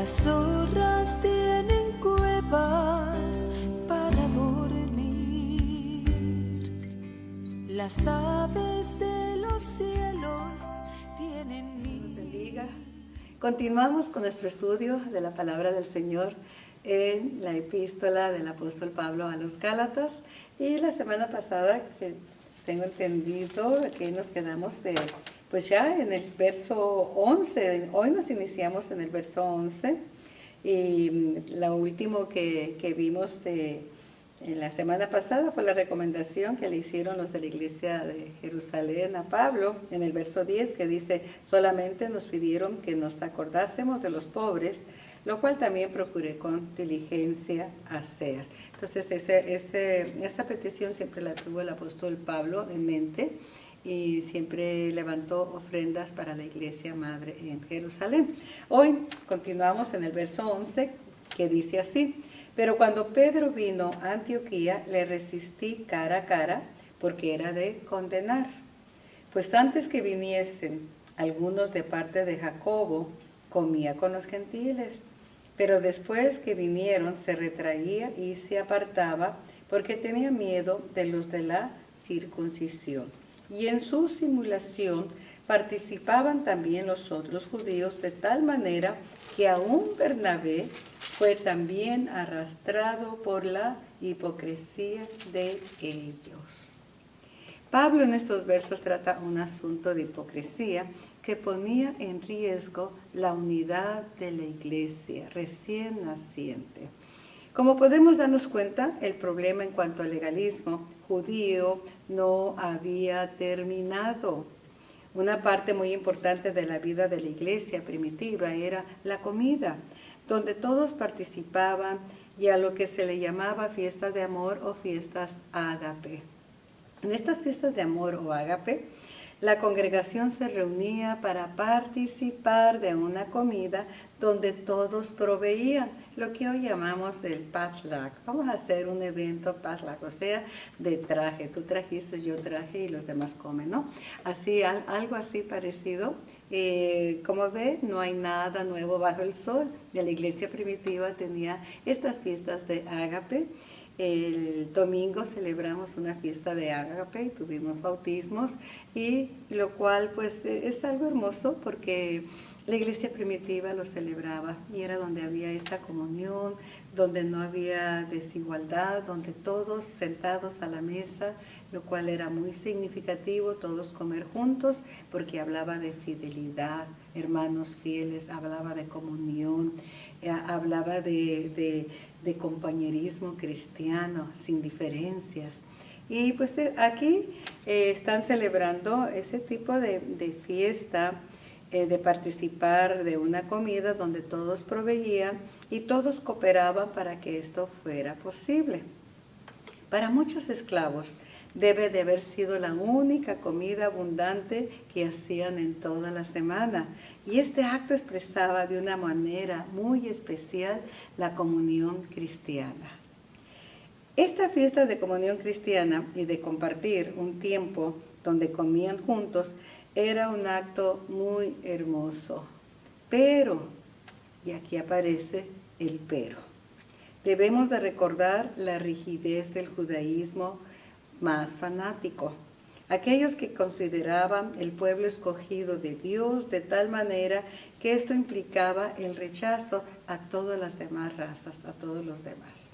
Las zorras tienen cuevas para dormir. Las aves de los cielos tienen nidos. Continuamos con nuestro estudio de la palabra del Señor en la epístola del apóstol Pablo a los Gálatas. Y la semana pasada, que tengo entendido, que nos quedamos pues ya en el verso 11. Hoy nos iniciamos en el verso 11. Y lo último que vimos en la semana pasada fue la recomendación que le hicieron los de la iglesia de Jerusalén a Pablo en el verso 10, que dice: solamente nos pidieron que nos acordásemos de los pobres, lo cual también procuré con diligencia hacer. Entonces esa petición siempre la tuvo el apóstol Pablo en mente y siempre levantó ofrendas para la iglesia madre en Jerusalén. Hoy continuamos en el verso 11, que dice así: pero cuando Pedro vino a Antioquía, le resistí cara a cara, porque era de condenar. Pues antes que viniesen algunos de parte de Jacobo, comía con los gentiles. Pero después que vinieron, se retraía y se apartaba, porque tenía miedo de los de la circuncisión. Y en su simulación participaban también los otros judíos, de tal manera que aún Bernabé fue también arrastrado por la hipocresía de ellos. Pablo en estos versos trata un asunto de hipocresía que ponía en riesgo la unidad de la iglesia recién naciente. Como podemos darnos cuenta, el problema en cuanto al legalismo judío no había terminado. Una parte muy importante de la vida de la iglesia primitiva era la comida, donde todos participaban, y a lo que se le llamaba fiestas de amor o fiestas ágape. En estas fiestas de amor o ágape, la congregación se reunía para participar de una comida donde todos proveían, lo que hoy llamamos el potluck. Vamos a hacer un evento potluck, o sea, de traje. Tú trajiste, yo traje y los demás comen, ¿no? Así, algo así parecido. Como ve, no hay nada nuevo bajo el sol. La iglesia primitiva tenía estas fiestas de ágape. El domingo celebramos una fiesta de ágape, tuvimos bautismos, y lo cual pues es algo hermoso porque la iglesia primitiva lo celebraba y era donde había esa comunión, donde no había desigualdad, donde todos sentados a la mesa, lo cual era muy significativo, todos comer juntos, porque hablaba de fidelidad, hermanos fieles, hablaba de comunión, hablaba de compañerismo cristiano, sin diferencias. Y pues aquí están celebrando ese tipo de fiesta, de participar de una comida donde todos proveían y todos cooperaban para que esto fuera posible. Para muchos esclavos debe de haber sido la única comida abundante que hacían en toda la semana. Y este acto expresaba de una manera muy especial la comunión cristiana. Esta fiesta de comunión cristiana y de compartir un tiempo donde comían juntos era un acto muy hermoso. Pero, y aquí aparece el pero, debemos de recordar la rigidez del judaísmo más fanático. Aquellos que consideraban el pueblo escogido de Dios de tal manera que esto implicaba el rechazo a todas las demás razas, a todos los demás.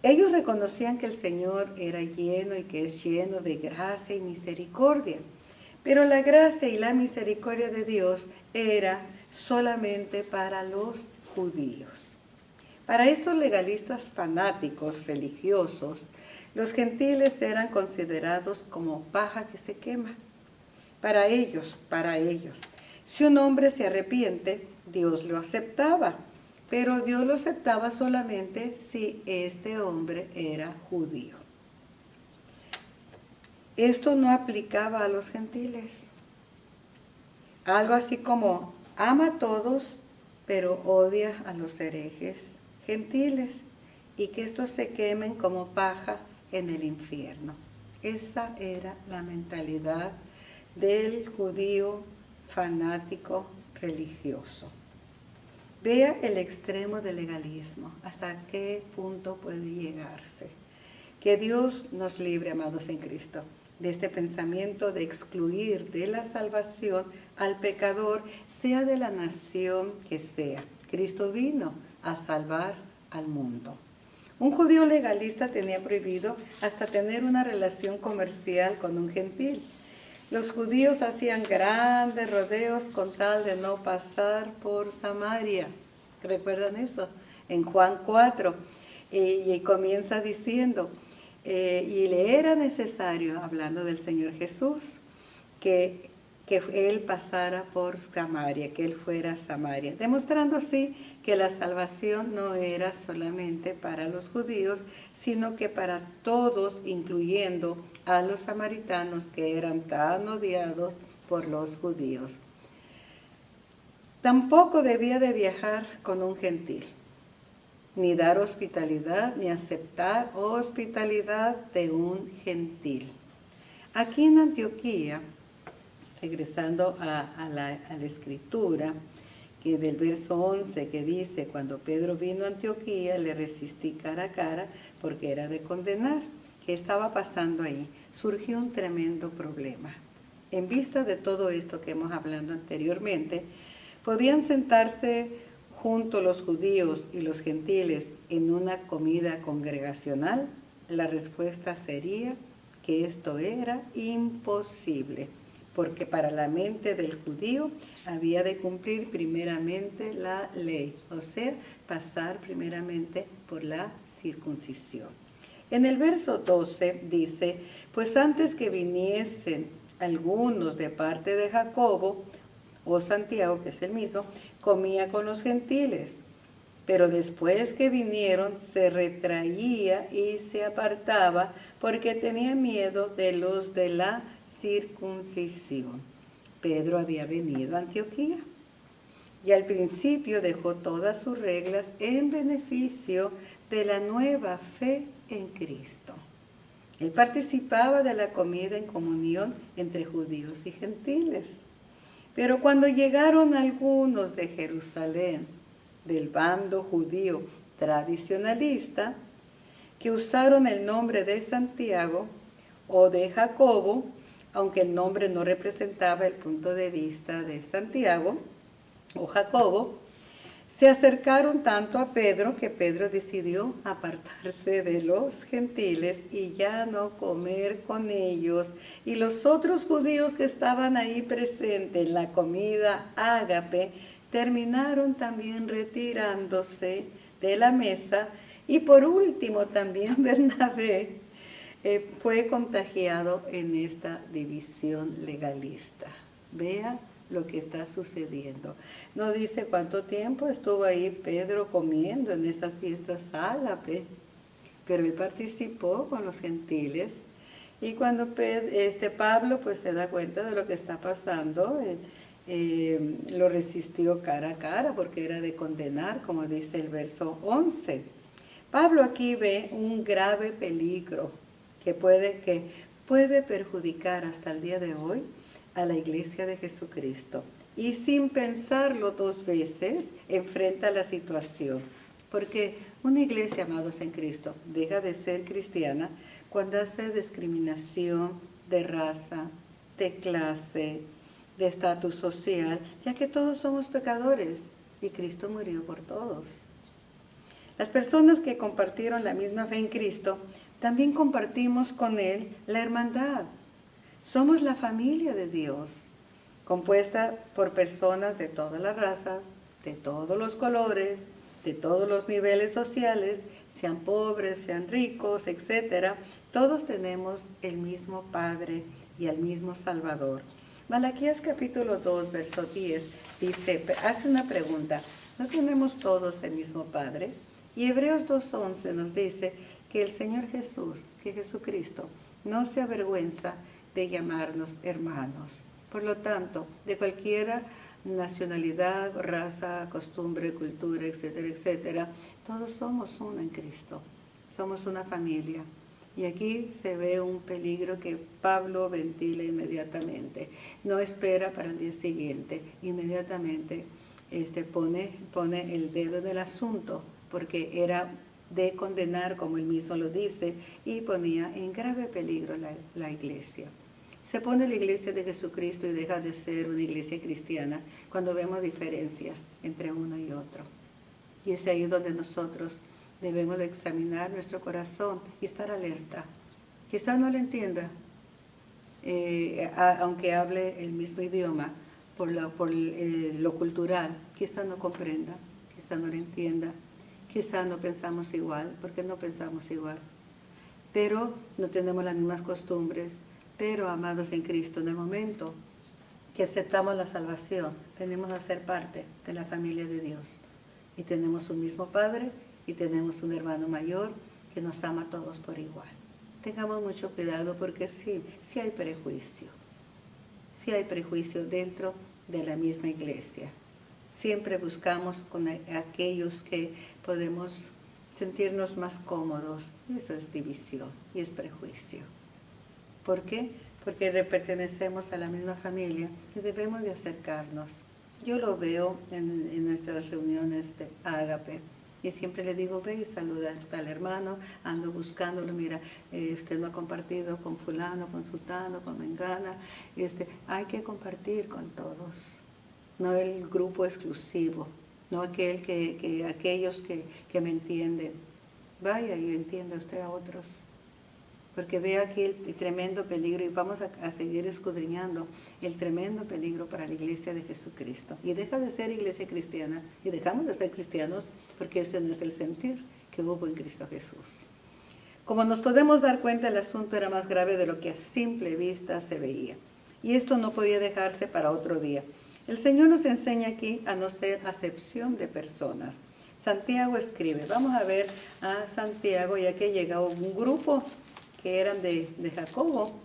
Ellos reconocían que el Señor era lleno y que es lleno de gracia y misericordia, pero la gracia y la misericordia de Dios era solamente para los judíos. Para estos legalistas fanáticos religiosos, los gentiles eran considerados como paja que se quema. Para ellos, si un hombre se arrepiente, Dios lo aceptaba, pero Dios lo aceptaba solamente si este hombre era judío. Esto no aplicaba a los gentiles. Algo así como ama a todos, pero odia a los herejes gentiles, y que estos se quemen como paja en el infierno. Esa era la mentalidad del judío fanático religioso. Vea el extremo del legalismo, hasta qué punto puede llegarse. Que Dios nos libre, amados en Cristo, de este pensamiento de excluir de la salvación al pecador, sea de la nación que sea. Cristo vino a salvar al mundo. Un judío legalista tenía prohibido hasta tener una relación comercial con un gentil. Los judíos hacían grandes rodeos con tal de no pasar por Samaria. ¿Recuerdan eso? En Juan 4. Y comienza diciendo, y le era necesario, hablando del Señor Jesús, que Él pasara por Samaria, que Él fuera a Samaria, demostrando así que la salvación no era solamente para los judíos, sino que para todos, incluyendo a los samaritanos que eran tan odiados por los judíos. Tampoco debía de viajar con un gentil, ni dar hospitalidad, ni aceptar hospitalidad de un gentil. Aquí en Antioquía, regresando a la escritura, que del verso 11 que dice, cuando Pedro vino a Antioquía, le resistí cara a cara porque era de condenar. ¿Qué estaba pasando ahí? Surgió un tremendo problema. En vista de todo esto que hemos hablado anteriormente, ¿podían sentarse juntos los judíos y los gentiles en una comida congregacional? La respuesta sería que esto era imposible, porque para la mente del judío había de cumplir primeramente la ley, o sea, pasar primeramente por la circuncisión. En el verso 12 dice, pues antes que viniesen algunos de parte de Jacobo, o Santiago, que es el mismo, comía con los gentiles, pero después que vinieron se retraía y se apartaba porque tenía miedo de los de la circuncisión. Pedro había venido a Antioquía y al principio dejó todas sus reglas en beneficio de la nueva fe en Cristo. Él participaba de la comida en comunión entre judíos y gentiles. Pero cuando llegaron algunos de Jerusalén, del bando judío tradicionalista, que usaron el nombre de Santiago o de Jacobo, aunque el nombre no representaba el punto de vista de Santiago o Jacobo, se acercaron tanto a Pedro que Pedro decidió apartarse de los gentiles y ya no comer con ellos. Y los otros judíos que estaban ahí presentes en la comida ágape terminaron también retirándose de la mesa. Y por último también Bernabé fue contagiado en esta división legalista. Vea lo que está sucediendo. No dice cuánto tiempo estuvo ahí Pedro comiendo en esas fiestas ágape, pero él participó con los gentiles. Y cuando Pablo pues se da cuenta de lo que está pasando, lo resistió cara a cara porque era de condenar, como dice el verso 11. Pablo aquí ve un grave peligro que puede perjudicar hasta el día de hoy a la iglesia de Jesucristo. Y sin pensarlo dos veces, enfrenta la situación. Porque una iglesia, amados en Cristo, deja de ser cristiana cuando hace discriminación de raza, de clase, de estatus social, ya que todos somos pecadores y Cristo murió por todos. Las personas que compartieron la misma fe en Cristo, también compartimos con Él la hermandad. Somos la familia de Dios, compuesta por personas de todas las razas, de todos los colores, de todos los niveles sociales, sean pobres, sean ricos, etc. Todos tenemos el mismo Padre y el mismo Salvador. Malaquías capítulo 2, verso 10, hace una pregunta, ¿no tenemos todos el mismo Padre? Y Hebreos 2:11 nos dice que el Señor Jesús, que Jesucristo, no se avergüenza de llamarnos hermanos. Por lo tanto, de cualquier nacionalidad, raza, costumbre, cultura, etcétera, etcétera, todos somos uno en Cristo. Somos una familia. Y aquí se ve un peligro que Pablo ventila inmediatamente. No espera para el día siguiente. Inmediatamente pone el dedo en el asunto, porque era de condenar, como él mismo lo dice, y ponía en grave peligro la iglesia. Se pone la iglesia de Jesucristo y deja de ser una iglesia cristiana cuando vemos diferencias entre uno y otro. Y es ahí donde nosotros debemos de examinar nuestro corazón y estar alerta. Quizás no lo entienda, aunque hable el mismo idioma, por lo cultural, quizás no comprenda, quizás no lo entienda, quizás no pensamos igual, porque no pensamos igual. Pero no tenemos las mismas costumbres. Pero, amados en Cristo, en el momento que aceptamos la salvación, tenemos a ser parte de la familia de Dios. Y tenemos un mismo Padre y tenemos un hermano mayor que nos ama a todos por igual. Tengamos mucho cuidado porque sí hay prejuicio. Sí hay prejuicio dentro de la misma iglesia. Siempre buscamos con aquellos que podemos sentirnos más cómodos. Eso es división y es prejuicio. ¿Por qué? Porque pertenecemos a la misma familia y debemos de acercarnos. Yo lo veo en nuestras reuniones de Ágape y siempre le digo, ve y saluda al hermano, ando buscándolo, mira, usted no ha compartido con fulano, con sultano, con mengana, hay que compartir con todos, no el grupo exclusivo, no aquellos que me entienden. Vaya y entienda usted a otros. Porque ve aquí el tremendo peligro y vamos a seguir escudriñando el tremendo peligro para la iglesia de Jesucristo. Y deja de ser iglesia cristiana y dejamos de ser cristianos porque ese no es el sentir que hubo en Cristo Jesús. Como nos podemos dar cuenta, el asunto era más grave de lo que a simple vista se veía. Y esto no podía dejarse para otro día. El Señor nos enseña aquí a no ser acepción de personas. Santiago escribe, vamos a ver a Santiago, ya que llega un grupo que eran de Jacobo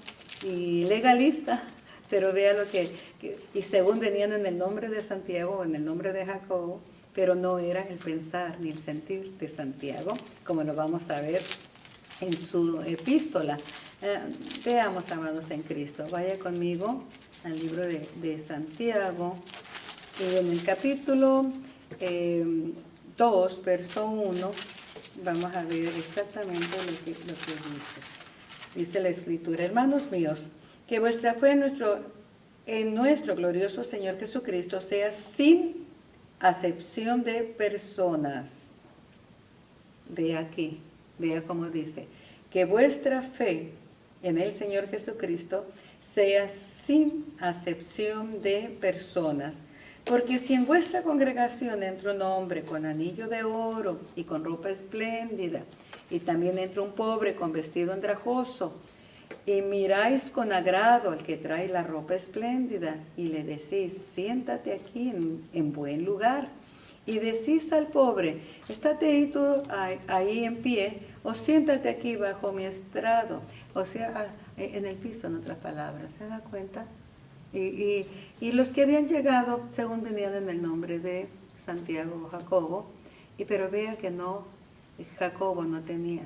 y legalista, pero vea lo y según venían en el nombre de Santiago o en el nombre de Jacobo, pero no era el pensar ni el sentir de Santiago, como lo vamos a ver en su epístola. Veamos, amados en Cristo, vaya conmigo al libro de Santiago, y en el capítulo 2, verso 1, vamos a ver exactamente lo que dice. Dice la Escritura, hermanos míos, que vuestra fe en nuestro glorioso Señor Jesucristo sea sin acepción de personas. Vea aquí, vea cómo dice, que vuestra fe en el Señor Jesucristo sea sin acepción de personas. Porque si en vuestra congregación entra un hombre con anillo de oro y con ropa espléndida, y también entra un pobre con vestido andrajoso, y miráis con agrado al que trae la ropa espléndida, y le decís, siéntate aquí en buen lugar, y decís al pobre, estate ahí en pie, o siéntate aquí bajo mi estrado, o sea, en el piso, en otras palabras, ¿se da cuenta? Y los que habían llegado, según venían en el nombre de Santiago o Jacobo, pero vea que Jacobo no tenía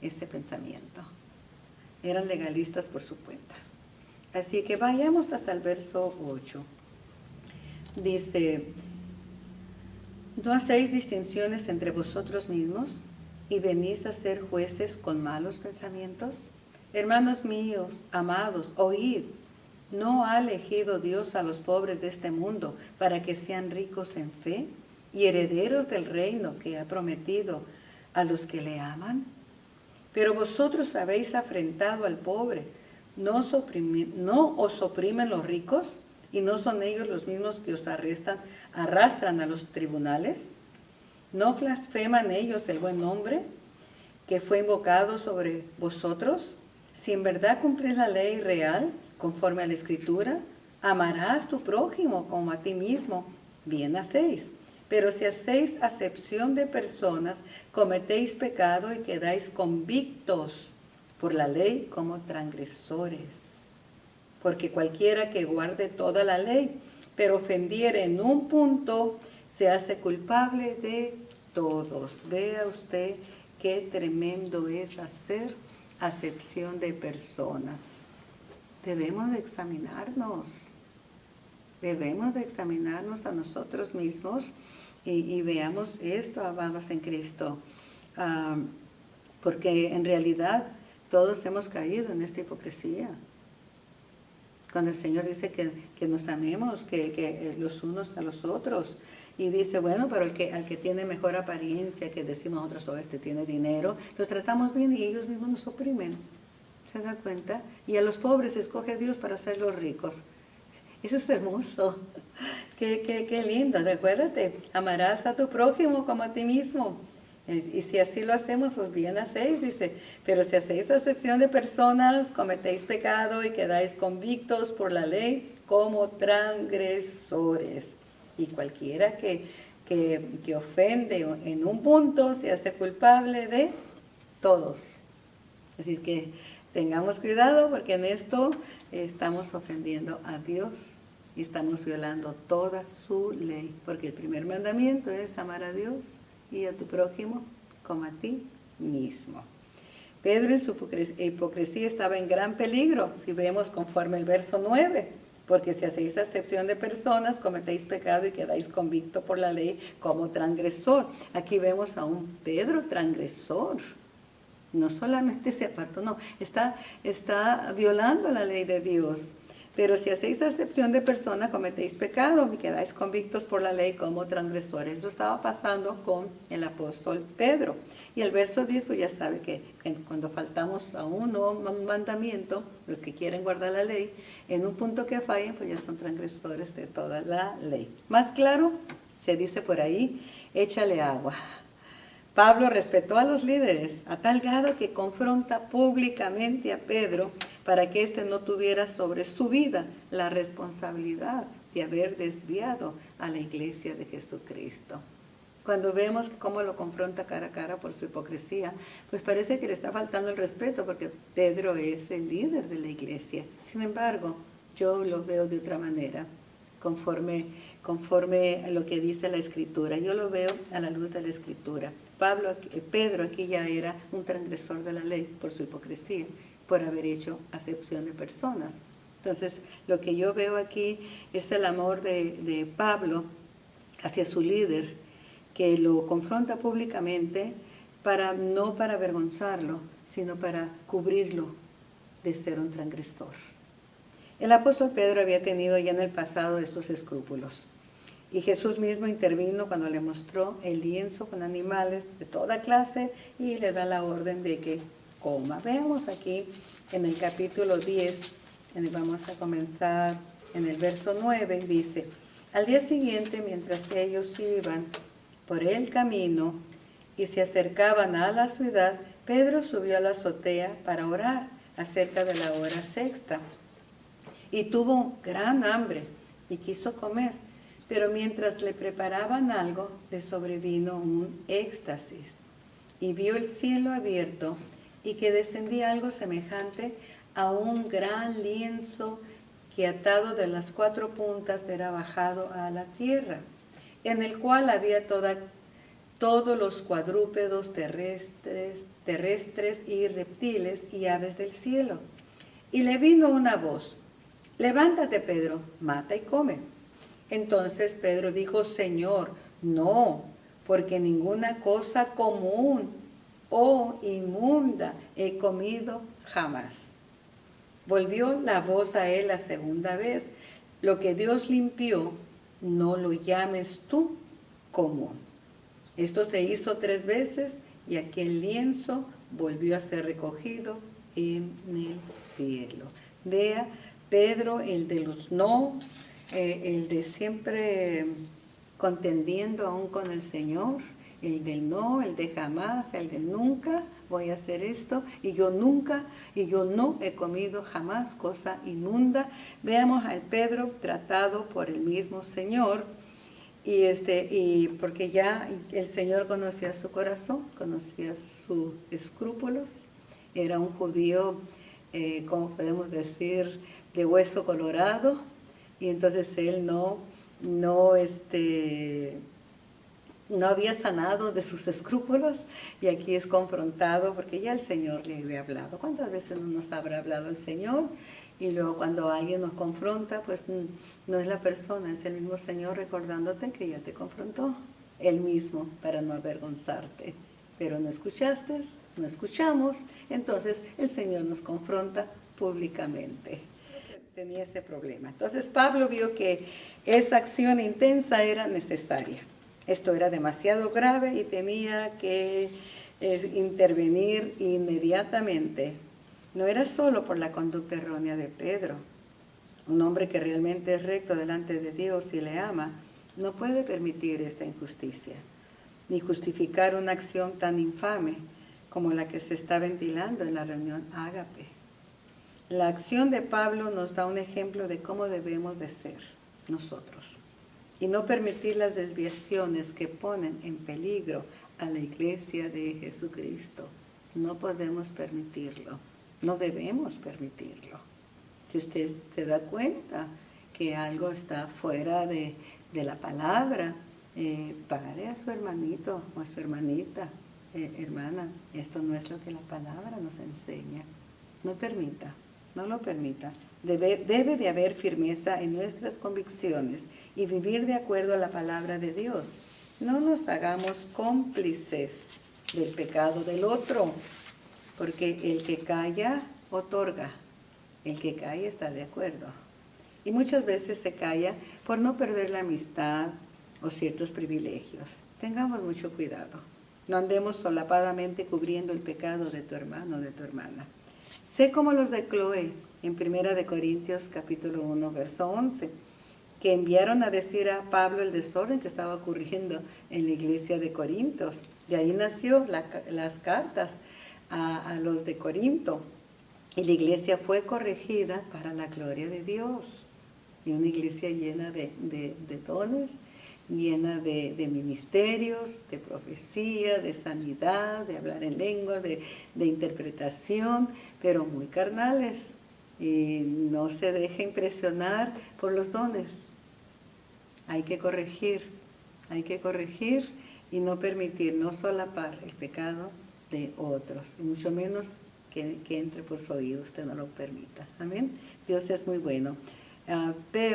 ese pensamiento. Eran legalistas por su cuenta. Así que vayamos hasta el verso 8. Dice, ¿no hacéis distinciones entre vosotros mismos y venís a ser jueces con malos pensamientos? Hermanos míos, amados, oíd. ¿No ha elegido Dios a los pobres de este mundo para que sean ricos en fe y herederos del reino que ha prometido a los que le aman? Pero vosotros habéis afrentado al pobre. ¿No os oprimen los ricos? ¿Y no son ellos los mismos que os arrastran a los tribunales? ¿No blasfeman ellos el buen nombre que fue invocado sobre vosotros? Si en verdad cumplís la ley real, conforme a la Escritura, amarás a tu prójimo como a ti mismo, bien hacéis. Pero si hacéis acepción de personas, cometéis pecado y quedáis convictos por la ley como transgresores. Porque cualquiera que guarde toda la ley, pero ofendiere en un punto, se hace culpable de todos. Vea usted qué tremendo es hacer acepción de personas. Debemos de examinarnos. debemos de examinarnos a nosotros mismos y veamos esto, amados en Cristo. Porque en realidad todos hemos caído en esta hipocresía. Cuando el Señor dice que nos amemos, que los unos a los otros, y dice, bueno, pero al que tiene mejor apariencia, que decimos nosotros, oh, este tiene dinero, los tratamos bien y ellos mismos nos oprimen. ¿Se da cuenta? Y a los pobres escoge Dios para hacerlos ricos. Eso es hermoso. Qué lindo. Recuérdate, amarás a tu prójimo como a ti mismo. Y si así lo hacemos, pues bien hacéis, dice. Pero si hacéis acepción de personas, cometéis pecado y quedáis convictos por la ley como transgresores. Y cualquiera que ofende en un punto se hace culpable de todos. Así que tengamos cuidado porque en esto estamos ofendiendo a Dios y estamos violando toda su ley. Porque el primer mandamiento es amar a Dios y a tu prójimo como a ti mismo. Pedro en su hipocresía estaba en gran peligro, si vemos conforme el verso 9, porque si hacéis acepción de personas, cometéis pecado y quedáis convicto por la ley como transgresor. Aquí vemos a un Pedro transgresor. No solamente se apartó, no, está violando la ley de Dios. Pero si hacéis acepción de personas, cometéis pecado y quedáis convictos por la ley como transgresores. Eso estaba pasando con el apóstol Pedro. Y el verso 10, pues ya sabe que cuando faltamos a un mandamiento, los que quieren guardar la ley, en un punto que fallen, pues ya son transgresores de toda la ley. Más claro, se dice por ahí, échale agua. Pablo respetó a los líderes a tal grado que confronta públicamente a Pedro para que éste no tuviera sobre su vida la responsabilidad de haber desviado a la iglesia de Jesucristo. Cuando vemos cómo lo confronta cara a cara por su hipocresía, pues parece que le está faltando el respeto porque Pedro es el líder de la iglesia. Sin embargo, yo lo veo de otra manera, conforme a lo que dice la Escritura. Yo lo veo a la luz de la Escritura. Pedro aquí ya era un transgresor de la ley por su hipocresía, por haber hecho acepción de personas. Entonces, lo que yo veo aquí es el amor de Pablo hacia su líder, que lo confronta públicamente no para avergonzarlo, sino para cubrirlo de ser un transgresor. El apóstol Pedro había tenido ya en el pasado estos escrúpulos. Y Jesús mismo intervino cuando le mostró el lienzo con animales de toda clase y le da la orden de que coma. Veamos aquí en el capítulo 10, vamos a comenzar en el verso 9, dice, al día siguiente, mientras ellos iban por el camino y se acercaban a la ciudad, Pedro subió a la azotea para orar acerca de la hora sexta. Y tuvo gran hambre y quiso comer. Pero mientras le preparaban algo, le sobrevino un éxtasis, y vio el cielo abierto, y que descendía algo semejante a un gran lienzo que atado de las 4 puntas era bajado a la tierra, en el cual había todos los cuadrúpedos terrestres y reptiles y aves del cielo. Y le vino una voz, levántate, Pedro, mata y come. Entonces Pedro dijo, Señor, no, porque ninguna cosa común o inmunda he comido jamás. Volvió la voz a él la segunda vez, lo que Dios limpió, no lo llames tú común. Esto se hizo 3 veces y aquel lienzo volvió a ser recogido en el cielo. Vea, Pedro, el de los no, el de siempre contendiendo aún con el Señor, el del no, el de jamás, el de nunca voy a hacer esto, y yo no he comido jamás cosa inmunda. Veamos al Pedro tratado por el mismo Señor, y porque ya el Señor conocía su corazón, conocía sus escrúpulos, era un judío, como podemos decir, de hueso colorado. Y entonces él no no había sanado de sus escrúpulos y aquí es confrontado porque ya el Señor le había hablado. ¿Cuántas veces no nos habrá hablado el Señor? Y luego cuando alguien nos confronta, pues no es la persona, es el mismo Señor recordándote que ya te confrontó, Él mismo, para no avergonzarte. Pero no escuchaste, no escuchamos, entonces el Señor nos confronta públicamente. Tenía ese problema. Entonces Pablo vio que esa acción intensa era necesaria. Esto era demasiado grave y tenía que intervenir inmediatamente. No era solo por la conducta errónea de Pedro. Un hombre que realmente es recto delante de Dios y le ama, no puede permitir esta injusticia, ni justificar una acción tan infame como la que se está ventilando en la reunión Ágape. La acción de Pablo nos da un ejemplo de cómo debemos de ser nosotros y no permitir las desviaciones que ponen en peligro a la iglesia de Jesucristo. No podemos permitirlo, no debemos permitirlo. Si usted se da cuenta que algo está fuera de la palabra, pare a su hermanito o a su hermanita, hermana, esto no es lo que la palabra nos enseña. No permita. No lo permita. Debe de haber firmeza en nuestras convicciones y vivir de acuerdo a la palabra de Dios. No nos hagamos cómplices del pecado del otro, porque el que calla otorga, el que calla está de acuerdo. Y muchas veces se calla por no perder la amistad o ciertos privilegios. Tengamos mucho cuidado. No andemos solapadamente cubriendo el pecado de tu hermano o de tu hermana. Sé como los de Cloé, en 1 Corintios capítulo 1, verso 11, que enviaron a decir a Pablo el desorden que estaba ocurriendo en la iglesia de Corintios. De ahí nació las cartas a los de Corinto. Y la iglesia fue corregida para la gloria de Dios. Y una iglesia llena de dones, llena de ministerios, de profecía, de sanidad, de hablar en lengua, de interpretación, pero muy carnales. Y no se deje impresionar por los dones. Hay que corregir y no permitir, no solapar el pecado de otros, y mucho menos que entre por su oído, usted no lo permita. Amén. Dios es muy bueno.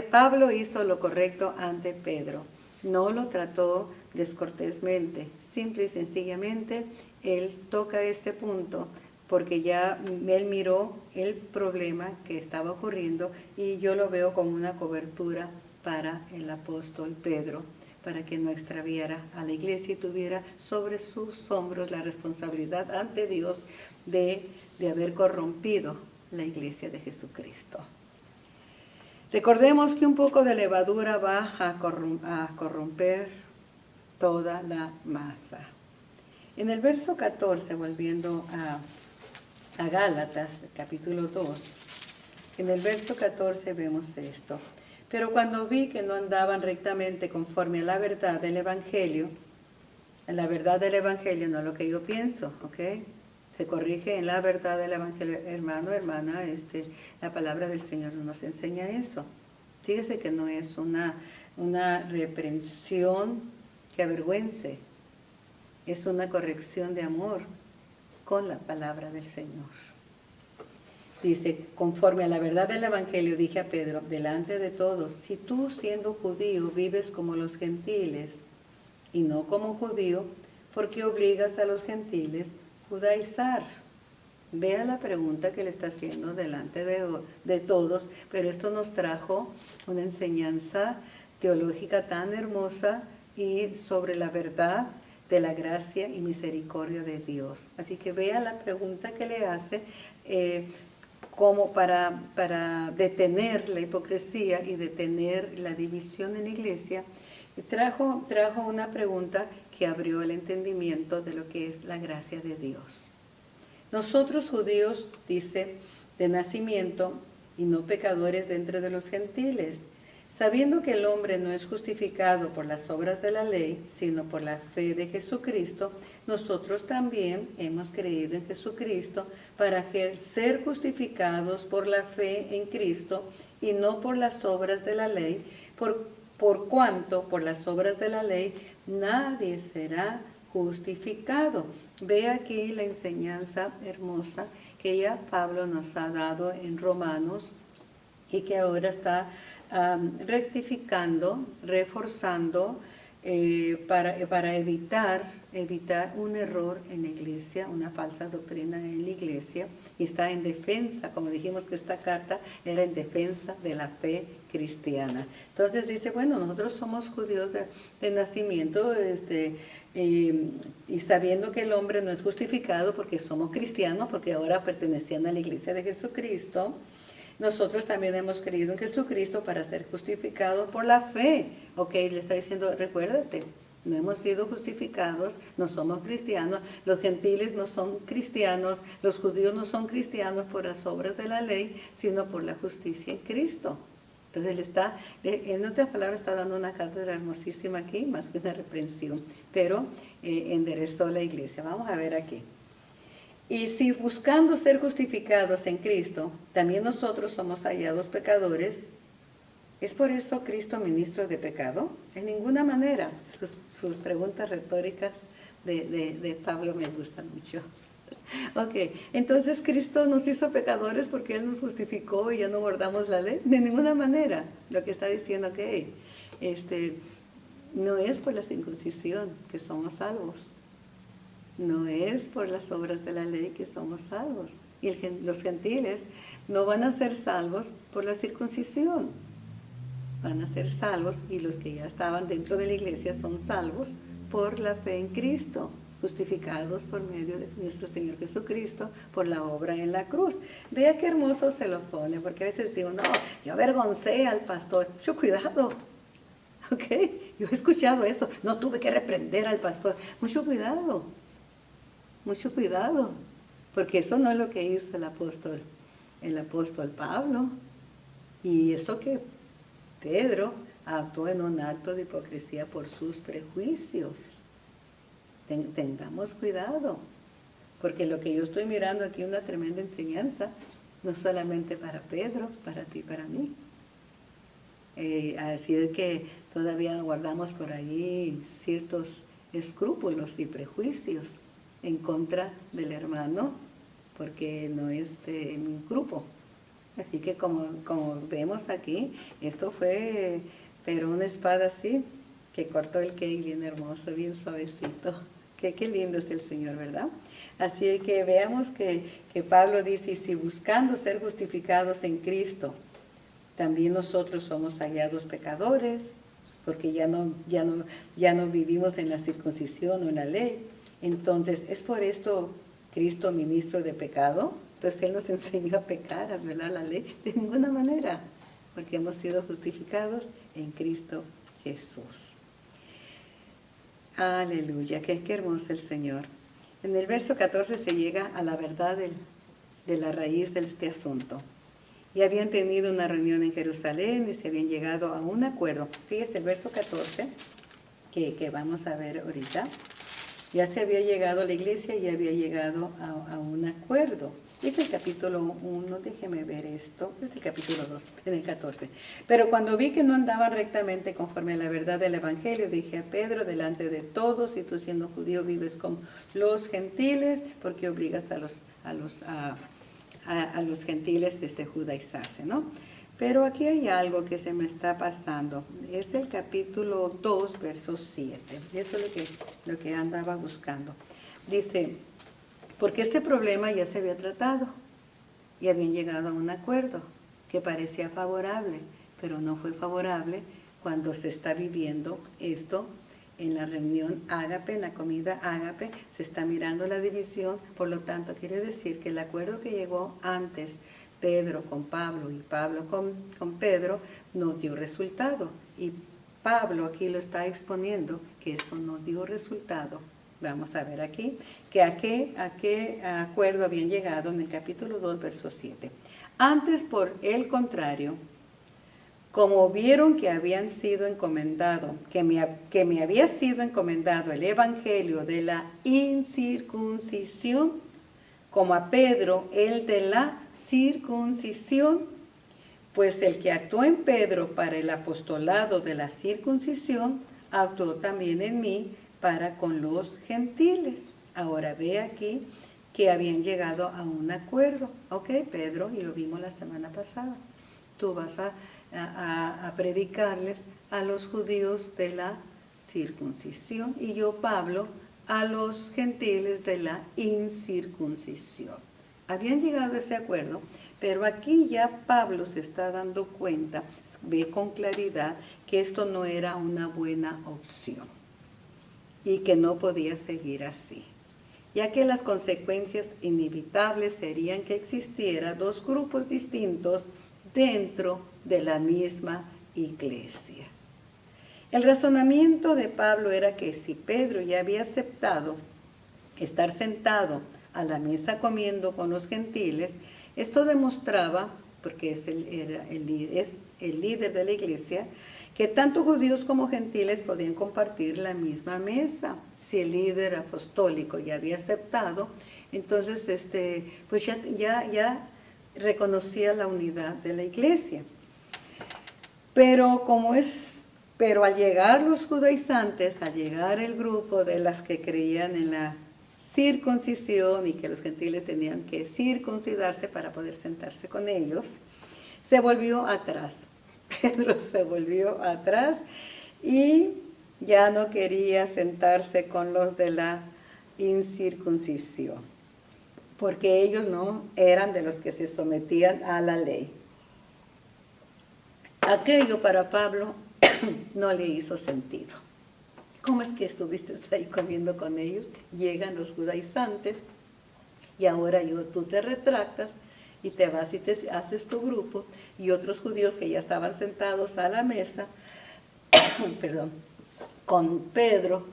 Pablo hizo lo correcto ante Pedro. No lo trató descortésmente, simple y sencillamente él toca este punto porque ya él miró el problema que estaba ocurriendo y yo lo veo como una cobertura para el apóstol Pedro, para que no extraviara a la iglesia y tuviera sobre sus hombros la responsabilidad ante Dios de haber corrompido la iglesia de Jesucristo. Recordemos que un poco de levadura va a corromper toda la masa. En el verso 14, volviendo a Gálatas, capítulo 2, en el verso 14 vemos esto. Pero cuando vi que no andaban rectamente conforme a la verdad del Evangelio, la verdad del Evangelio no es lo que yo pienso, ¿ok? Se corrige en la verdad del Evangelio, hermano, hermana, la palabra del Señor no nos enseña eso. Fíjese que no es una reprensión que avergüence, es una corrección de amor con la palabra del Señor. Dice, conforme a la verdad del Evangelio, dije a Pedro, delante de todos, si tú siendo judío vives como los gentiles y no como judío, ¿por qué obligas a los gentiles judaizar? Vea la pregunta que le está haciendo delante de todos, pero esto nos trajo una enseñanza teológica tan hermosa y sobre la verdad de la gracia y misericordia de Dios. Así que vea la pregunta que le hace como para detener la hipocresía y detener la división en la iglesia. Trajo una pregunta que abrió el entendimiento de lo que es la gracia de Dios. Nosotros judíos, dice, de nacimiento y no pecadores de entre de los gentiles, sabiendo que el hombre no es justificado por las obras de la ley, sino por la fe de Jesucristo, nosotros también hemos creído en Jesucristo para ser justificados por la fe en Cristo y no por las obras de la ley, por cuanto por las obras de la ley nadie será justificado. Ve aquí la enseñanza hermosa que ya Pablo nos ha dado en Romanos y que ahora está rectificando, reforzando para evitar un error en la iglesia, una falsa doctrina en la iglesia, y está en defensa, como dijimos que esta carta era en defensa de la fe cristiana. Entonces dice, bueno, nosotros somos judíos de nacimiento, y sabiendo que el hombre no es justificado porque somos cristianos, porque ahora pertenecían a la iglesia de Jesucristo, nosotros también hemos creído en Jesucristo para ser justificados por la fe. Ok, le está diciendo, recuérdate, no hemos sido justificados, no somos cristianos, los gentiles no son cristianos, los judíos no son cristianos por las obras de la ley, sino por la justicia en Cristo. Entonces él está, en otras palabras, está dando una cátedra hermosísima aquí, más que una reprensión, pero enderezó la iglesia. Vamos a ver aquí. Y si buscando ser justificados en Cristo, también nosotros somos hallados pecadores, ¿es por eso Cristo ministro de pecado? En ninguna manera. Sus preguntas retóricas de Pablo me gustan mucho. Ok, entonces Cristo nos hizo pecadores porque Él nos justificó y ya no guardamos la ley. De ninguna manera. Lo que está diciendo que no es por la circuncisión que somos salvos. No es por las obras de la ley que somos salvos. Y los gentiles no van a ser salvos por la circuncisión. Van a ser salvos, y los que ya estaban dentro de la iglesia son salvos por la fe en Cristo, justificados por medio de nuestro Señor Jesucristo por la obra en la cruz. Vea qué hermoso se lo pone, porque a veces digo, no, yo avergoncé al pastor. Mucho cuidado, ¿ok? Yo he escuchado eso, no tuve que reprender al pastor. Mucho cuidado, porque eso no es lo que hizo el apóstol Pablo. Y eso que Pedro actuó en un acto de hipocresía por sus prejuicios. Tengamos cuidado, porque lo que yo estoy mirando aquí es una tremenda enseñanza, no solamente para Pedro, para ti, para mí. Así es que todavía guardamos por ahí ciertos escrúpulos y prejuicios en contra del hermano, porque no es en un grupo. Así que como vemos aquí, esto fue, pero una espada así, que cortó el cake bien hermoso, bien suavecito. Qué lindo es el Señor, ¿verdad? Así que veamos que Pablo dice, y si buscando ser justificados en Cristo, también nosotros somos hallados pecadores, porque ya no vivimos en la circuncisión o en la ley. Entonces, ¿es por esto Cristo ministro de pecado? Entonces Él nos enseñó a pecar, a violar la ley. De ninguna manera, porque hemos sido justificados en Cristo Jesús. Aleluya, qué hermoso el Señor. En el verso 14 se llega a la verdad de la raíz de este asunto. Y habían tenido una reunión en Jerusalén y se habían llegado a un acuerdo. Fíjese el verso 14, que vamos a ver ahorita. Ya se había llegado a la iglesia y había llegado a un acuerdo. Es el capítulo 1, déjeme ver esto, es el capítulo 2, en el 14. Pero cuando vi que no andaba rectamente conforme a la verdad del Evangelio, dije a Pedro, delante de todos, si tú siendo judío vives como los gentiles, porque obligas a los gentiles judaizarse, ¿no? Pero aquí hay algo que se me está pasando. Es el capítulo 2, verso 7. Eso es lo que andaba buscando. Dice, porque este problema ya se había tratado y habían llegado a un acuerdo que parecía favorable, pero no fue favorable cuando se está viviendo esto en la reunión ágape, en la comida ágape, se está mirando la división. Por lo tanto, quiere decir que el acuerdo que llegó antes Pedro con Pablo y Pablo con Pedro no dio resultado. Y Pablo aquí lo está exponiendo que eso no dio resultado. Vamos a ver aquí que a qué acuerdo habían llegado en el capítulo 2, verso 7. Antes, por el contrario, como vieron que habían sido encomendado, que me había sido encomendado el evangelio de la incircuncisión, como a Pedro el de la circuncisión, Pues el que actuó en Pedro para el apostolado de la circuncisión, actuó también en mí para con los gentiles. Ahora ve aquí que habían llegado a un acuerdo. Ok, Pedro, y lo vimos la semana pasada. Tú vas a predicarles a los judíos de la circuncisión y yo, Pablo, a los gentiles de la incircuncisión. Habían llegado a ese acuerdo, pero aquí ya Pablo se está dando cuenta, ve con claridad que esto no era una buena opción y que no podía seguir así, ya que las consecuencias inevitables serían que existiera dos grupos distintos dentro de la misma iglesia. El razonamiento de Pablo era que si Pedro ya había aceptado estar sentado a la mesa comiendo con los gentiles, esto demostraba, porque es el líder de la iglesia, que tanto judíos como gentiles podían compartir la misma mesa. Si el líder apostólico ya había aceptado, entonces pues ya reconocía la unidad de la iglesia. Pero al llegar los judaizantes, al llegar el grupo de las que creían en la circuncisión y que los gentiles tenían que circuncidarse para poder sentarse con ellos, se volvió atrás. Pedro se volvió atrás y ya no quería sentarse con los de la incircuncisión, porque ellos no eran de los que se sometían a la ley. Aquello para Pablo no le hizo sentido. ¿Cómo es que estuviste ahí comiendo con ellos? Llegan los judaizantes y ahora tú te retractas y te vas y te haces tu grupo, y otros judíos que ya estaban sentados a la mesa, perdón, con Pedro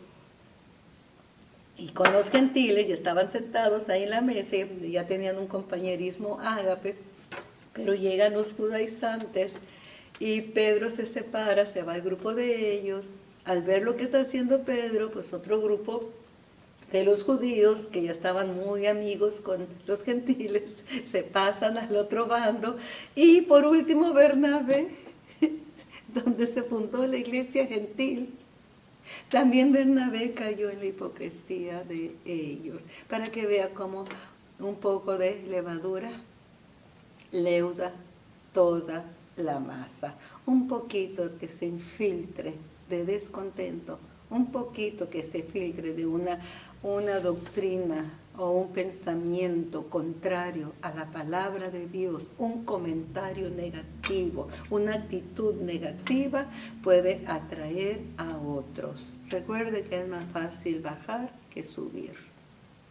y con los gentiles, ya estaban sentados ahí en la mesa y ya tenían un compañerismo ágape, pero llegan los judaizantes y Pedro se separa, se va al grupo de ellos. Al ver lo que está haciendo Pedro, pues otro grupo de los judíos, que ya estaban muy amigos con los gentiles, se pasan al otro bando. Y por último Bernabé, donde se fundó la iglesia gentil, también Bernabé cayó en la hipocresía de ellos, para que vea cómo un poco de levadura leuda toda la masa. Un poquito que se infiltre de descontento, un poquito que se filtre de una doctrina o un pensamiento contrario a la palabra de Dios, un comentario negativo, una actitud negativa, puede atraer a otros. Recuerde que es más fácil bajar que subir.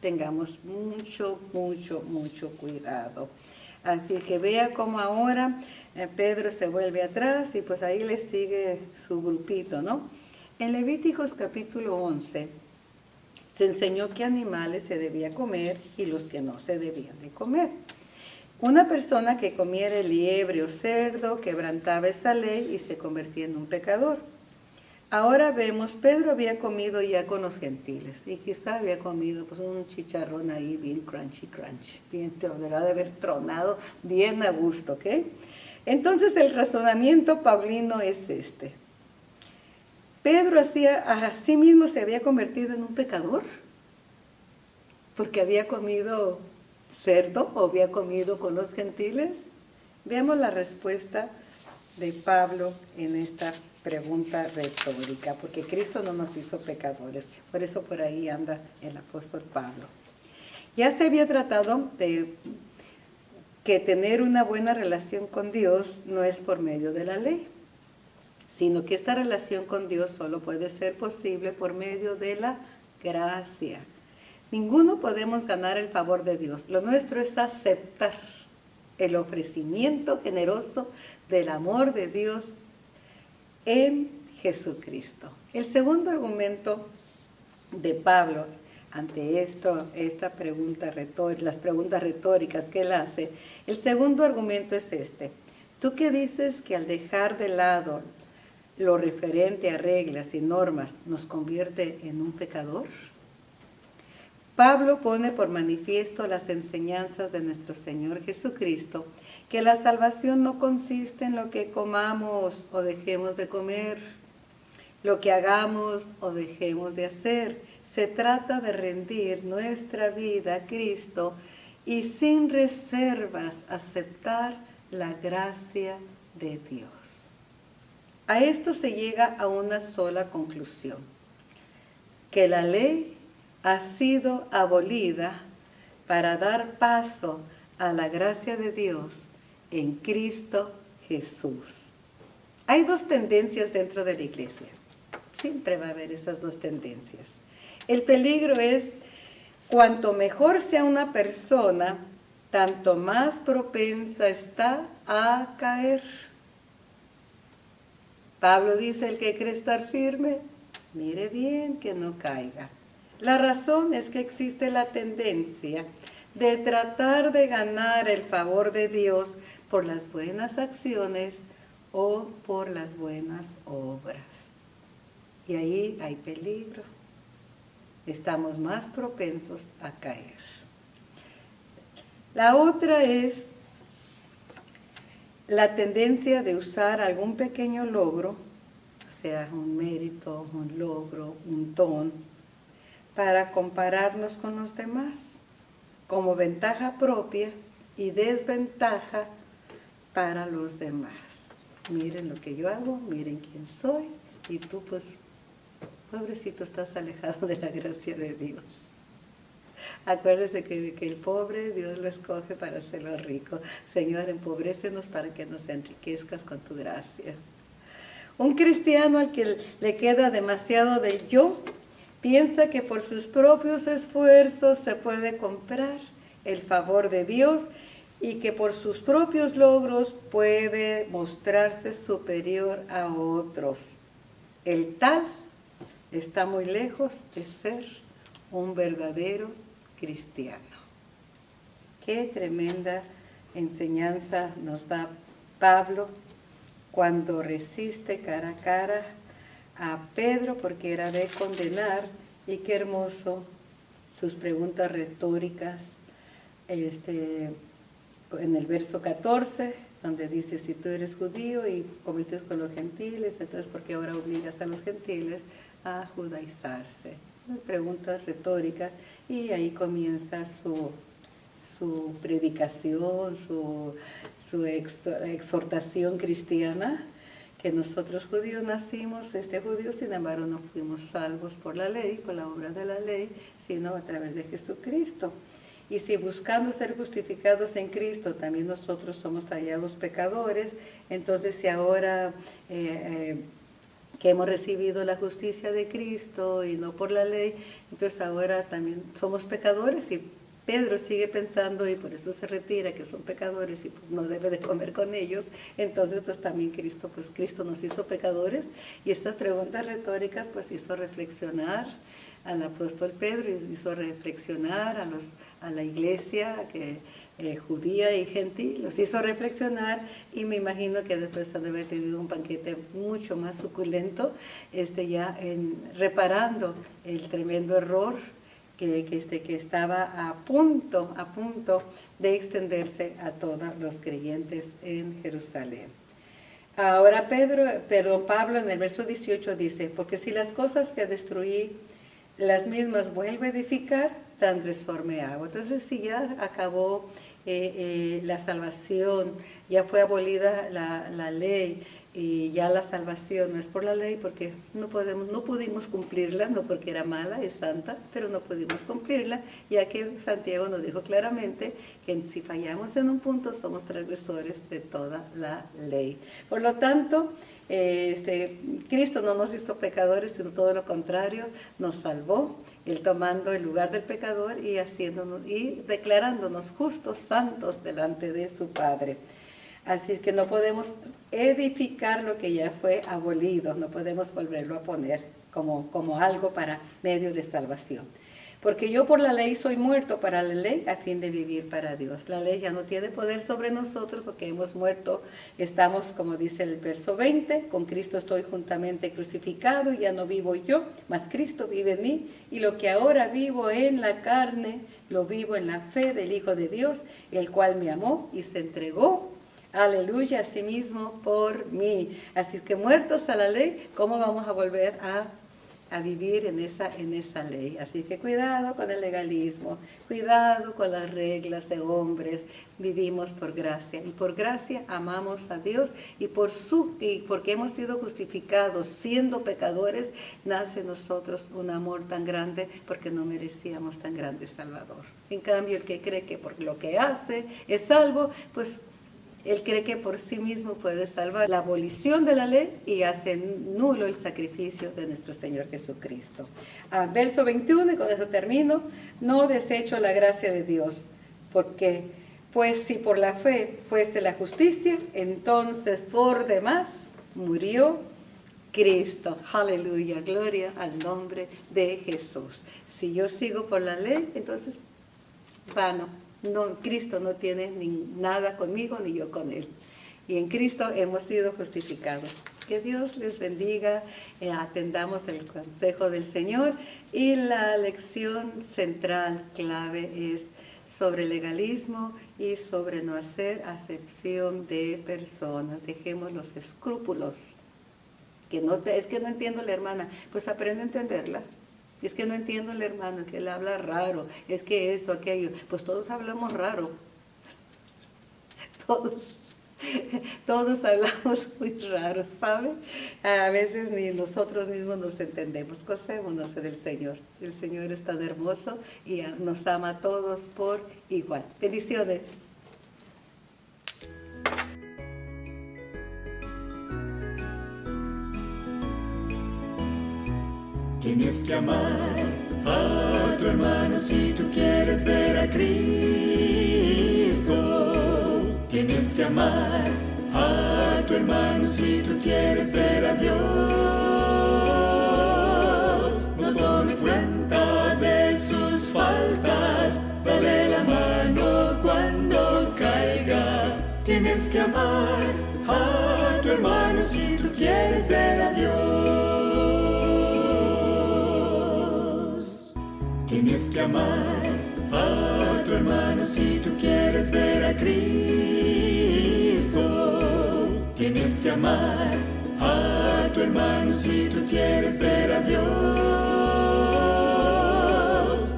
Tengamos mucho cuidado. Así que vea cómo ahora Pedro se vuelve atrás y pues ahí le sigue su grupito, ¿no? En Levíticos capítulo 11 se enseñó qué animales se debía comer y los que no se debían de comer. Una persona que comiera liebre o cerdo quebrantaba esa ley y se convertía en un pecador. Ahora vemos, Pedro había comido ya con los gentiles y quizá había comido pues un chicharrón ahí bien crunchy, bien, deberá de haber tronado bien a gusto, ¿ok? Entonces el razonamiento paulino es este. Pedro a sí mismo se había convertido en un pecador porque había comido cerdo o había comido con los gentiles. Veamos la respuesta de Pablo en esta pregunta retórica, porque Cristo no nos hizo pecadores, por eso por ahí anda el apóstol Pablo. Ya se había tratado de que tener una buena relación con Dios no es por medio de la ley, sino que esta relación con Dios solo puede ser posible por medio de la gracia. Ninguno podemos ganar el favor de Dios. Lo nuestro es aceptar el ofrecimiento generoso del amor de Dios en Jesucristo. El segundo argumento de Pablo ante esta pregunta las preguntas retóricas que él hace, el segundo argumento es este. ¿Tú qué dices que al dejar de lado lo referente a reglas y normas nos convierte en un pecador? Pablo pone por manifiesto las enseñanzas de nuestro Señor Jesucristo, que la salvación no consiste en lo que comamos o dejemos de comer, lo que hagamos o dejemos de hacer. Se trata de rendir nuestra vida a Cristo y sin reservas aceptar la gracia de Dios. A esto se llega a una sola conclusión, que la ley ha sido abolida para dar paso a la gracia de Dios en Cristo Jesús. Hay dos tendencias dentro de la iglesia. Siempre va a haber esas dos tendencias. El peligro es, cuanto mejor sea una persona, tanto más propensa está a caer. Pablo dice, el que cree estar firme, mire bien que no caiga. La razón es que existe la tendencia de tratar de ganar el favor de Dios por las buenas acciones o por las buenas obras. Y ahí hay peligro. Estamos más propensos a caer. La otra es la tendencia de usar algún pequeño logro, o sea, un mérito, un logro, un don, para compararnos con los demás, como ventaja propia y desventaja para los demás. Miren lo que yo hago, miren quién soy, y tú pues, pobrecito, estás alejado de la gracia de Dios. Acuérdese que el pobre Dios lo escoge para hacerlo rico. Señor, empobrécenos para que nos enriquezcas con tu gracia. Un cristiano al que le queda demasiado del yo, piensa que por sus propios esfuerzos se puede comprar el favor de Dios y que por sus propios logros puede mostrarse superior a otros. El tal está muy lejos de ser un verdadero cristiano. Qué tremenda enseñanza nos da Pablo cuando resiste cara a cara a Pedro porque era de condenar, y qué hermoso sus preguntas retóricas en el verso 14, donde dice, si tú eres judío y comiste con los gentiles, entonces ¿por qué ahora obligas a los gentiles a judaizarse? Preguntas retóricas, y ahí comienza su predicación, su exhortación cristiana, que nosotros judíos nacimos judíos, sin embargo no fuimos salvos por la ley, por la obra de la ley, sino a través de Jesucristo. Y si buscando ser justificados en Cristo, también nosotros somos hallados pecadores, entonces si ahora que hemos recibido la justicia de Cristo y no por la ley, entonces ahora también somos pecadores, y Pedro sigue pensando, y por eso se retira, que son pecadores y no debe de comer con ellos. Entonces pues también Cristo nos hizo pecadores, y estas preguntas retóricas pues hizo reflexionar al apóstol Pedro, y hizo reflexionar a la iglesia judía y gentil, los hizo reflexionar, y me imagino que después de haber tenido un banquete mucho más suculento, reparando el tremendo error que estaba a punto de extenderse a todos los creyentes en Jerusalén. Ahora Pablo en el verso 18 dice, porque si las cosas que destruí, las mismas vuelvo a edificar, transgresor me hago. Entonces, si ya acabó la salvación, ya fue abolida la ley, y ya la salvación no es por la ley, porque no pudimos cumplirla, no porque era mala, es santa, pero no pudimos cumplirla, ya que Santiago nos dijo claramente que si fallamos en un punto somos transgresores de toda la ley. Por lo tanto, Cristo no nos hizo pecadores, sino todo lo contrario, nos salvó, Él tomando el lugar del pecador y declarándonos justos, santos delante de su Padre. Así es que no podemos edificar lo que ya fue abolido, no podemos volverlo a poner como algo para medio de salvación. Porque yo por la ley soy muerto para la ley a fin de vivir para Dios. La ley ya no tiene poder sobre nosotros porque hemos muerto. Estamos, como dice el verso 20, con Cristo estoy juntamente crucificado, ya no vivo yo, mas Cristo vive en mí. Y lo que ahora vivo en la carne, lo vivo en la fe del Hijo de Dios, el cual me amó y se entregó, aleluya, a sí mismo por mí. Así que muertos a la ley, ¿cómo vamos a volver a vivir en esa ley? Así que cuidado con el legalismo, cuidado con las reglas de hombres. Vivimos por gracia, y por gracia amamos a Dios, y porque hemos sido justificados siendo pecadores, nace en nosotros un amor tan grande, porque no merecíamos tan grande Salvador. En cambio, el que cree que por lo que hace es salvo, pues él cree que por sí mismo puede salvar la abolición de la ley y hace nulo el sacrificio de nuestro Señor Jesucristo. Verso 21, y con eso termino. No desecho la gracia de Dios, porque pues si por la fe fuese la justicia, entonces por demás murió Cristo. Aleluya, gloria al nombre de Jesús. Si yo sigo por la ley, entonces vano. No, Cristo no tiene nada conmigo ni yo con Él. Y en Cristo hemos sido justificados. Que Dios les bendiga, atendamos el consejo del Señor. Y la lección central, clave, es sobre legalismo y sobre no hacer acepción de personas. Dejemos los escrúpulos. Es que no entiendo la hermana, pues aprende a entenderla. Es que no entiendo el hermano, que él habla raro, es que esto, aquello, pues todos hablamos raro, todos hablamos muy raro, ¿sabe? A veces ni nosotros mismos nos entendemos, gocémonos del Señor. El Señor es tan hermoso y nos ama a todos por igual. Bendiciones. Tienes que amar a tu hermano si tú quieres ver a Cristo. Tienes que amar a tu hermano si tú quieres ver a Dios. No tomes cuenta de sus faltas, dale la mano cuando caiga. Tienes que amar a tu hermano si tú quieres ver a Dios. Tienes que amar a tu hermano si tú quieres ver a Cristo. Tienes que amar a tu hermano si tú quieres ver a Dios.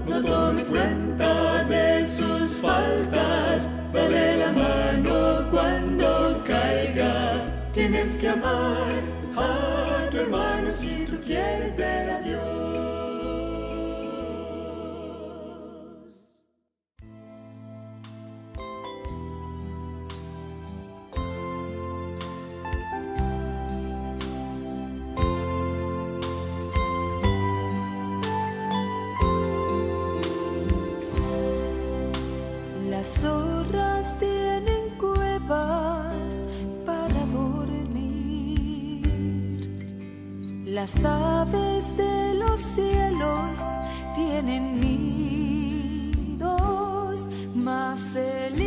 No tomes cuenta de sus faltas, dale la mano cuando caiga. Tienes que amar a tu hermano si tú quieres ver a Dios. Las zorras tienen cuevas para dormir. Las aves de los cielos tienen nidos, mas el